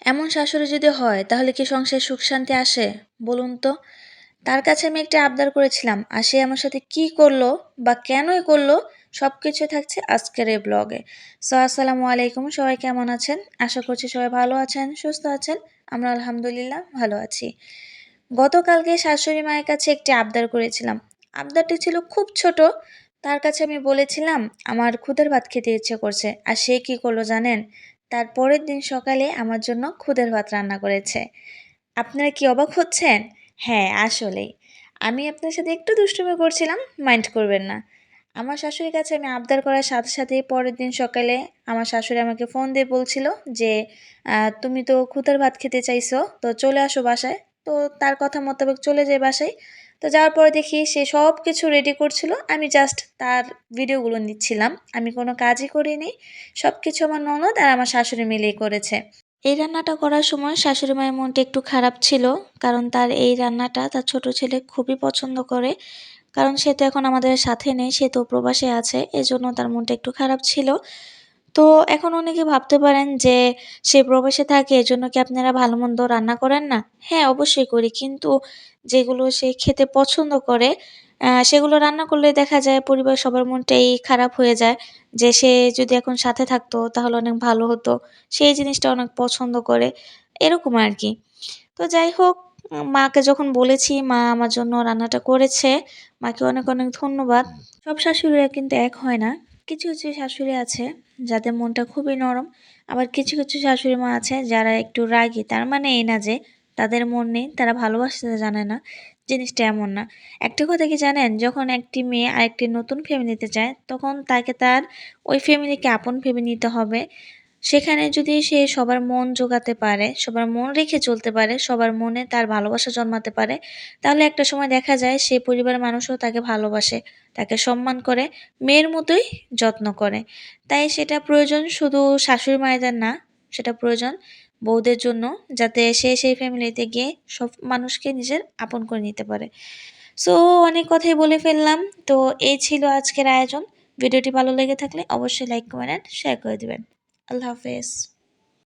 এমন শাশুড়ি যদি হয় তাহলে কি সংসারে সুখ শান্তি আসে? বলুন তো? তার কাছে আমি একটা আবদার করেছিলাম। আর সে আমার সাথে কি করলো বা কেনই করলো সবকিছু থাকছে আজকের এই ব্লগে। সো আসসালামু আলাইকুম। সবাই কেমন আছেন? আশা করছি সবাই ভালো আছেন, সুস্থ আছেন। আমরা আলহামদুলিল্লাহ ভালো আছি। গতকালকে শাশুড়ি মায়ের কাছে একটি আবদার করেছিলাম। আবদারটি ছিল খুব ছোট। তার কাছে আমি বলেছিলাম আমার খুদের ভাত খেতে ইচ্ছে করছে। আর সে কি করলো জানেন? তার পরের দিন সকালে আমার জন্য খুদের ভাত রান্না করেছে। আপনারা কি অবাক হচ্ছেন? হ্যাঁ, আসলেই। আমি আপনার সাথে একটু দুষ্টুমি করছিলাম, মাইন্ড করবেন না। আমার শাশুড়ির কাছে আমি আবদার করার সাথে সাথেই পরের দিন সকালে আমার শাশুড়ি আমাকে ফোন দিয়ে বলছিল যে, "তুমি তো খুদের ভাত খেতে চাইছো, তো চলে আসো বাসায়।" তো তার কথা মোতাবেক চলে যাই বাসায়। তো যাওয়ার পরে দেখি সে সবকিছু রেডি করছিল। আমি জাস্ট তার ভিডিওগুলো নিচ্ছিলাম। আমি কোনো কাজই করিনি। সবকিছু আমার ননদ আর আমার শাশুড়ি মিলেই করেছে। এই রান্নাটা করার সময় শাশুড়ি মায়ের মনটা একটু খারাপ ছিল। কারণ তার এই রান্নাটা তার ছোট ছেলে খুবই পছন্দ করে। কারণ সে তো এখন আমাদের সাথে নেই, সে তো প্রবাসে আছে। এজন্য তার মনটা একটু খারাপ ছিল। তো এখন অনেকে ভাবতে পারেন যে সে প্রবাসে থাকে এজন্য কি আপনারা ভালো-মন্দ রান্না করেন না? হ্যাঁ, অবশ্যই করি। কিন্তু যেগুলো সে খেতে পছন্দ করে সেগুলো রান্না করলে দেখা যায় পরিবারের সবার মনটাই খারাপ হয়ে যায়। যে সে যদি এখন সাথে থাকতো তাহলে অনেক ভালো হতো। সে এই জিনিসটা অনেক পছন্দ করে। এরকম আরকি। তো যাই হোক মাকে যখন বলেছি মা আমার জন্য রান্নাটা করেছে। মাকে অনেক, অনেক ধন্যবাদ। সব শাশুড়িরা কিন্তু এক হয় না। কিছু, কিছু শাশুড়ি আছে যাদের মনটা খুবই নরম। আবার কিছু, কিছু শাশুড়ি মা আছে যারা একটু রাগী। তার মানে এই না যে তাদের মন নেই, তারা ভালোবাসতে জানে না। জিনিসটা এমন না। একটা কথা কি জানেন? যখন একটি মেয়ে আরেকটি নতুন ফ্যামিলিতে যায়, তখন তাকে তার ওই ফ্যামিলিকে আপন ভেবে নিতে হবে। সেখানে যদি সে সবার মন জোগাতে পারে, সবার মন রেখে চলতে পারে, সবার মনে তার ভালোবাসা জন্মাতে পারে, তাহলে একটা সময় দেখা যায় সে পরিবারের মানুষও তাকে ভালোবাসে, তাকে সম্মান করে, মেয়ের মতোই যত্ন করে। তাই সেটা প্রয়োজন শুধু শাশুড়ি মায়েদের না, সেটা প্রয়োজন বউদের জন্য যাতে সে সেই ফ্যামিলিতে গিয়ে সব মানুষকে নিজের আপন করে নিতে পারে। সো অনেক কথাই বলে ফেললাম। তো এই ছিল আজকের আয়োজন। ভিডিওটি ভালো লেগে থাকলে অবশ্যই লাইক, কমেন্ট, অ্যান্ড শেয়ার করে দিবেন। আল্লাহ হাফেজ।